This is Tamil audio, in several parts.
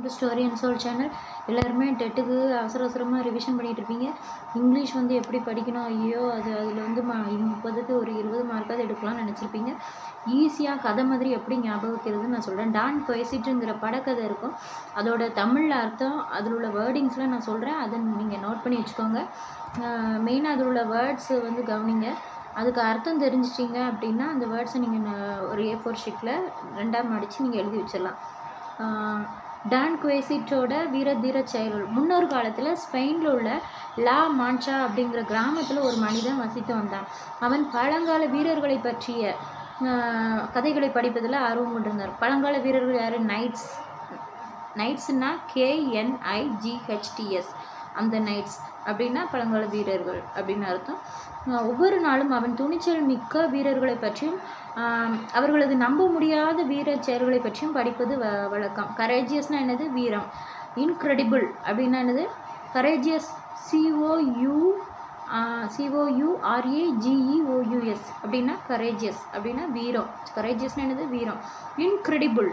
To story and soul channel. எல்லாருமே டெட்டுக்கு அவசரமாக ரிவிஷன் பண்ணிகிட்டு இருப்பீங்க. இங்கிலீஷ் வந்து எப்படி படிக்கணும், ஐயோ அதில் வந்து 30க்கு ஒரு 20 மார்க்காவது எடுக்கலாம்னு நினச்சிருப்பீங்க. ஈஸியாக கதை மாதிரி எப்படி ஞாபகம் வைக்கிறதுன்னு நான் சொல்கிறேன். டான் கொய்சிட்டுங்கிற படக்கதை இருக்கும், அதோட தமிழில் அர்த்தம், அதில் உள்ள வேர்டிங்ஸ்லாம் நான் சொல்கிறேன், அதை நீங்கள் நோட் பண்ணி வச்சுக்கோங்க. மெயினாக அதில் உள்ள வேர்ட்ஸு வந்து கவனிங்க. அதுக்கு அர்த்தம் தெரிஞ்சிட்டிங்க அப்படின்னா அந்த வேர்ட்ஸை நீங்கள் ஒரு A4 ஷீட்டில் 2ஆக மடித்து நீங்கள் எழுதி வச்சிடலாம். டான் குவைசிட்டோட வீர தீர செயல்கள். முன்னொரு காலத்தில் ஸ்பெயினில் உள்ள லா மான்ச்சா அப்படிங்கிற கிராமத்தில் ஒரு மனிதன் வசித்து வந்தான். அவன் பழங்கால வீரர்களை பற்றிய கதைகளை படிப்பதில் ஆர்வம் கொண்டிருந்தார். பழங்கால வீரர்கள் யார்? நைட்ஸ்னா KNIGHTS. அந்த நைட்ஸ் அப்படின்னா பழங்கால வீரர்கள் அப்படின்னு அர்த்தம். ஒவ்வொரு நாளும் அவன் துணிச்சல் மிக்க வீரர்களை பற்றியும் அவர்களது நம்ப முடியாத வீர செயல்களை பற்றியும் படிப்பது வழக்கம். கரேஜியஸ்னால் என்னது? வீரம். இன்க்ரெடிபிள் அப்படின்னா என்னது? கரேஜியஸ் COURAGEOUS அப்படின்னா கரேஜியஸ் அப்படின்னா வீரம். கரேஜியஸ்னால் என்னது? வீரம். Incredible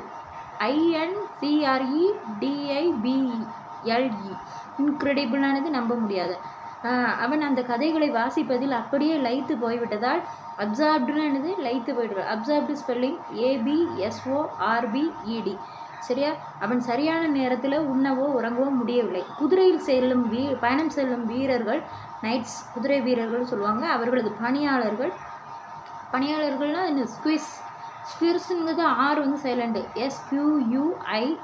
INCREDIBLE. இன்க்ரெடிபிளானது நம்ப முடியாது. அவன் அந்த கதைகளை வாசிப்பதில் அப்படியே லயித்து போய்விட்டதால் அப்சார்ப்டுன்னு என்னது? லயித்து போய்விடுவார். Absorbed spelling ABSORBED. சரியா? அவன் சரியான நேரத்தில் உண்ணவோ உறங்கவோ முடியவில்லை. குதிரையில் பயணம் செல்லும் வீரர்கள் நைட்ஸ், குதிரை வீரர்கள் சொல்லுவாங்க. அவர்களது பணியாளர்கள்னால் என்ன? ஸ்குயிர்ஸுங்கிறது R வந்து சைலண்டு, SQUIRES.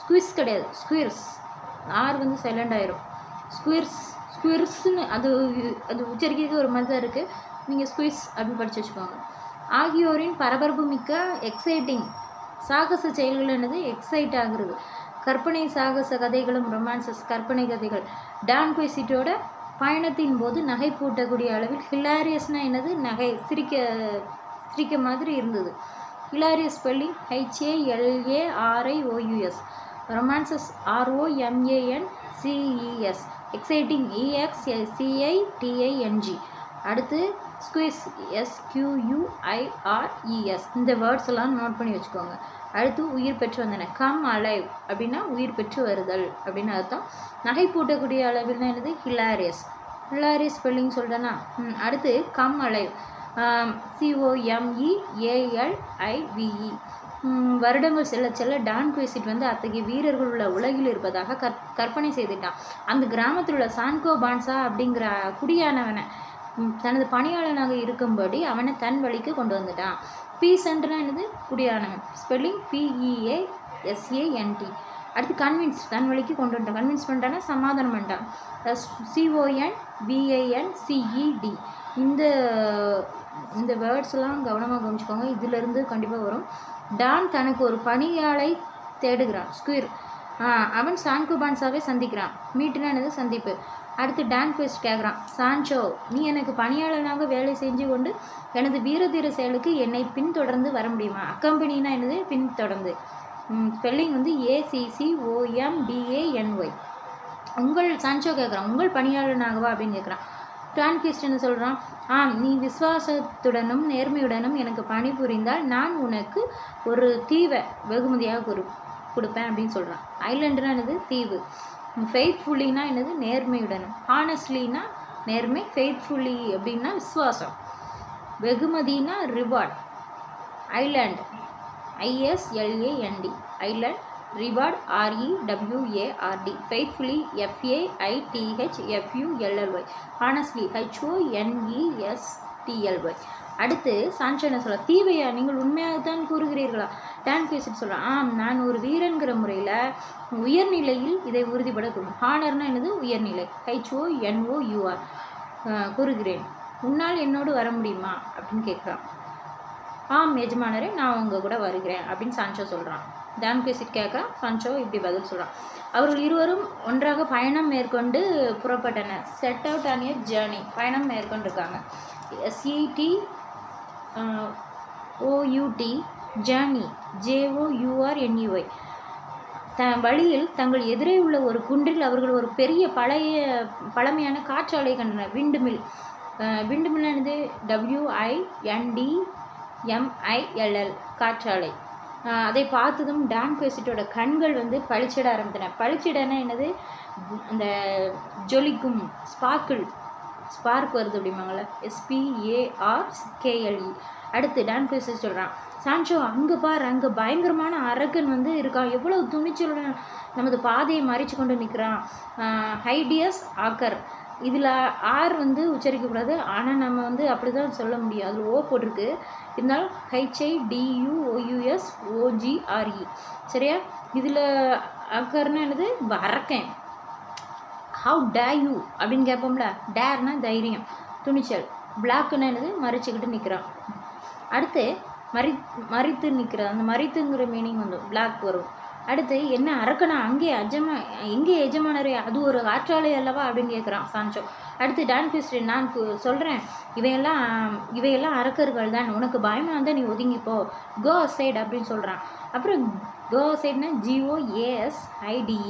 ஸ்குயிஸ் கிடையாது, ஸ்குயிர்ஸ். R வந்து சைலண்ட் ஆயிரும். ஸ்குயிர்ஸ்னு அது உச்சரிக்கிறதுக்கு ஒரு மாதிரி தான் இருக்குது. நீங்கள் ஸ்குயிஸ் அப்படின்னு படித்து வச்சுக்கோங்க. ஆகியோரின் பரபரப்பு மிக்க எக்ஸைட்டிங் சாகச செயல்கள் என்னது? எக்ஸைட் ஆகுறது. கற்பனை சாகச கதைகளும் ரொமான்சஸ், கற்பனை கதைகள். டான் குவைசிட்டோட பயணத்தின் போது நகை பூட்டக்கூடிய அளவில் ஹிலாரியஸ்னால் என்னது? நகை சிரிக்க மாதிரி இருந்தது. Hilarious spelling HALARIOUS. Romances ROMANCES. Exciting EXCITING. அடுத்து ஸ்குயிஸ் SQUIRES. இந்த வேர்ட்ஸ் எல்லாம் நோட் பண்ணி வச்சுக்கோங்க. அடுத்து உயிர் பெற்று வந்தன. கம் அலைவ் அப்படின்னா உயிர் பெற்று வருதல் அப்படின்னு அர்த்தம். நகை பூட்டக்கூடிய அளவில் தான் என்னது? ஹிலாரியஸ். ஸ்பெல்லிங் சொல்கிறேன்னா. அடுத்து கம் அலைவ் COMEALIVE. வருடங்கள் செல்ல டான் குவைசிட் வந்து அத்தகைய வீரர்கள் உள்ள உலகில் இருப்பதாக கற்பனை செய்துட்டான். அந்த கிராமத்தில் உள்ள சான்கோ பான்சா அப்படிங்கிற குடியானவனை தனது பணியாளனாக இருக்கும்படி அவனை தன் வழிக்கு கொண்டு வந்துட்டான். பீசன்ட்னா என்னது? குடியானவன். Spelling PEASANT. அடுத்து கன்வின்ஸ், தன் வழிக்கு கொண்டு வந்துட்டான். கன்வின்ஸ் பண்ணிட்டான்னா சமாதானம் பண்ணிட்டான். CONVINCED. இந்த வேர்ட்ஸ்லாம் கவனமாக கவனிச்சுக்கோங்க, இதிலிருந்து கண்டிப்பாக வரும். டான் தனக்கு ஒரு பணியாளை தேடுகிறான். ஸ்குயிர். அவன் சான்கோ பான்சாவை சந்திக்கிறான். மீட்டுனா என்னது? சந்திப்பு. அடுத்து டான் குவைசிட் கேட்குறான், சான்சோ, நீ எனக்கு பணியாளனாக வேலை செஞ்சு கொண்டு எனது வீரதீர செயலுக்கு என்னை பின்தொடர்ந்து வர முடியுமா? அக்கம்பெனினா என்னது? பின்தொடர்ந்து. ஸ்பெல்லிங் வந்து ACCOMBANY. சான்சோ கேட்குறான், உங்கள் பணியாளனாகவா அப்படின்னு கேட்குறான். டான் குவைசிட் என்ன சொல்கிறான்? நீ விசுவாசத்துடனும் நேர்மையுடனும் எனக்கு பணிபுரிந்தால் நான் உனக்கு ஒரு தீவை வெகுமதியாக கொடுப்பேன் அப்படின்னு சொல்கிறான். ஐலண்டுனா என்னது? தீவு. ஃபெய்த்ஃபுல்லினா என்னது? நேர்மையுடனும். ஹானஸ்ட்லினா நேர்மை, ஃபெய்த்ஃபுல்லி அப்படின்னா விசுவாசம். வெகுமதினா reward. Island ISLAND. Island. Reward REWARD. Faithfully FAITHFULLY. Honestly HONESTLY. அடுத்து சான்சோ என்ன சொல்ல? தீவையா நீங்கள் உண்மையாகத்தான் கூறுகிறீர்களா? டான் குவைசிட் சொல்கிறான், நான் ஒரு வீரன்கிற முறையில் உயர்நிலையில் இதை உறுதிப்பட கூறும். ஹானர்னா என்னது? உயர்நிலை. HONOUR. கூறுகிறேன், உன்னால் என்னோடு வர முடியுமா அப்படின்னு கேட்குறான். எஜமானரே, நான் உங்கள் கூட வருகிறேன் அப்படின்னு சான்சோ சொல்கிறான். டான் குவைசிட் கேட்குறான், சான்சோ இப்படி பதில் சொல்கிறான். அவர்கள் இருவரும் ஒன்றாக பயணம் மேற்கொண்டு புறப்பட்டனர். Set out on a journey. பயணம் மேற்கொண்டிருக்காங்க. SETOUT. Journey JOURNEY. வழியில் தங்கள் எதிரே உள்ள ஒரு குன்றில் அவர்கள் ஒரு பெரிய பழமையான காற்றாலை கண்டனர். விண்டுமில். விண்டுமில் என்னது? WINDMILL. காற்றாலை. அதை பார்த்ததும் டான் குவைசிட்டோட கண்கள் வந்து பளிச்சிட ஆரம்பித்தன. பளிச்சிடனா என்னது, அந்த ஜொலிக்கும், ஸ்பார்க் வருது அப்படிம்பாங்களே, SPARKLE. அடுத்து டான் குவைசிட் சொல்கிறான், சான்சோ அங்கே பார், அங்கே பயங்கரமான அரக்கன் வந்து இருக்கான், எவ்வளோ துணிச்சலுடன் நமது பாதையை மறைச்சு கொண்டு நிற்கிறான். ஹைடியஸ் ஆக்கர், இதில் ஆர் வந்து உச்சரிக்கக்கூடாது, ஆனால் நம்ம வந்து அப்படி தான் சொல்ல முடியும், அதில் ஓ போட்டிருக்கு, இருந்தாலும் HIDUOUSOGRE. சரியா? இதில் ஆக்கர்னா என்னது, அரக்கன். ஹவு டேர் யூ அப்படின்னு கேட்போம்ல, டேர்னா தைரியம், துணிச்சல். பிளாக்குன்னா என்னது, மறைச்சிக்கிட்டு நிற்கிறான். அடுத்து மறித்து நிற்கிறான், அந்த மறித்துங்கிற மீனிங் வந்து பிளாக் வரும். அடுத்து என்ன அரக்கனா, எங்கே எஜமானரே, அது ஒரு காற்றாலை அல்லவா அப்படின்னு கேட்குறான் சான்சோ. அடுத்து டான் குவைசிட், நான் சொல்கிறேன், இவையெல்லாம் அரக்கர்கள் தான், உனக்கு பயமாக இருந்தால் நீ ஒதுங்கிப்போ, கோ அசைட் அப்படின்னு சொல்கிறான். அப்புறம் கோ அசைட்னா GOASIDE,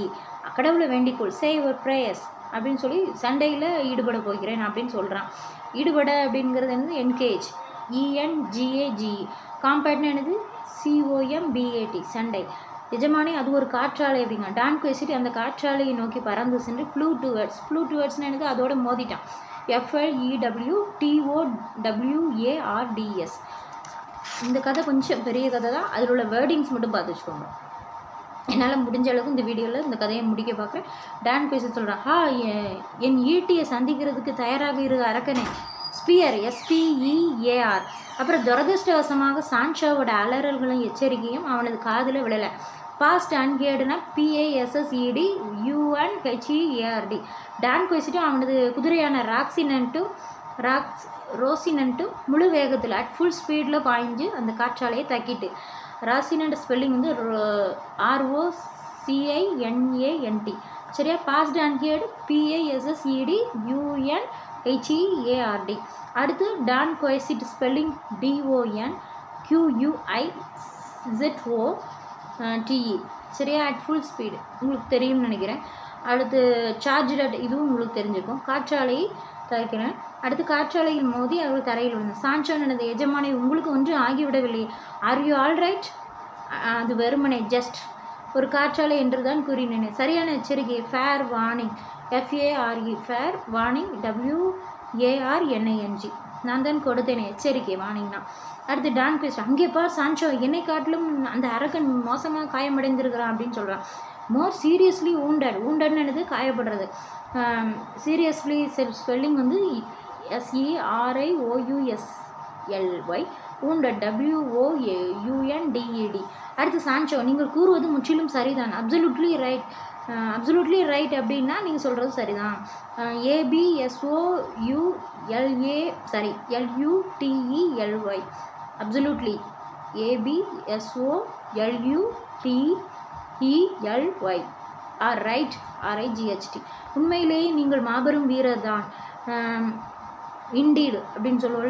கடவுளை வேண்டிக்கொள், சே யுவர் ப்ரேயர்ஸ் அப்படின்னு சொல்லி சண்டையில் ஈடுபட போகிறேன் அப்படின்னு சொல்கிறான். ஈடுபட அப்படிங்கிறது என்னது, என்கேஜ், ENGAGE. காம்பேட்னா என்னது, COMBAT, சண்டை. எஜமானி அது ஒரு காற்றாலை அப்படிங்க. டான் குவைசிட் அந்த காற்றாலையை நோக்கி பறந்து சென்று ஃப்ளூ டுவர்ட்ஸ்னா என்னது, அதோட மோதிட்டான். FLEWTOWARDS. இந்த கதை கொஞ்சம் பெரிய கதை தான், அதில் உள்ள வேர்டிங்ஸ் மட்டும் பார்த்து வச்சுக்கோங்க. என்னால் முடிஞ்ச அளவுக்கு இந்த வீடியோவில் இந்த கதையை முடிக்க பார்க்குறேன். டான் குவைசிட் சொல்கிறான், என் ஈட்டியை சந்திக்கிறதுக்கு தயாராக இரு அரக்கனே, ஸ்பியர், SPEAR. அப்புறம் துரதிருஷ்டவசமாக சான்சோவோட அலறல்களும் எச்சரிக்கையும் அவனது காதில் விழலை. பாஸ்ட் அன்ஹியர்டுனா PASSED UNHEARD. டான் குவைசிட்டும் அவனது குதிரையான ரோசினன்ட்டும் முழு வேகத்தில் அட் ஃபுல் ஸ்பீடில் பாய்ஞ்சு அந்த காற்றாலையை தக்கிட்டு. ராசினன்ட் ஸ்பெல்லிங் வந்து ROCINANT. சரியா? Passed unheard PASSED UNHEARD. அடுத்து டான் குவைசிட் ஸ்பெல்லிங் DONQUIZOTE. சரியா? அட் ஃபுல் ஸ்பீடு உங்களுக்கு தெரியும்னு நினைக்கிறேன். அடுத்து சார்ஜ்ட், இதுவும் உங்களுக்கு தெரிஞ்சிருக்கும். காற்றாலையை தவிர்க்கிறேன். அடுத்து காற்றாலையில் மோதி அவர்கள் தரையில் விழுந்தார். சான்சோ எனது எஜமானை, உங்களுக்கு ஒன்று ஆகிவிடவில்லை, ஆர் யூ ஆல் ரைட்? அது வெறுமனே ஜஸ்ட் ஒரு காற்றாலை என்று தான் கூறினேன். சரியான எச்சரிக்கை, fair warning, FARE, fair warning, WARNING. நான் தான் கொடுத்தேன் எச்சரிக்கை, வார்னிங்னா. அடுத்து டான் குவைசிட், அங்கே பார் சான்சோ, என்னை காட்டிலும் அந்த அரக்கன் மோசமாக காயமடைந்திருக்கிறான் அப்படின்னு சொல்கிறான். மோர் சீரியஸ்லி ஊண்டட்னு என்னது, காயப்படுறது. சீரியஸ்லி ஸ்பெல்லிங் வந்து SERIOUSLY, ஊண்டட் WOUNDED. அடுத்து சான்சோ, நீங்கள் கூறுவது முற்றிலும் சரிதான், அப்சல்யூட்லி ரைட் அப்படின்னா நீங்கள் சொல்கிறது சரிதான். ABSOULTELY, absolutely, ABSOLUTELY, right, RIGHT. உண்மையிலேயே நீங்கள் மாபெரும் வீரர் தான், இண்டீடு அப்படின்னு சொல்லுவோம்.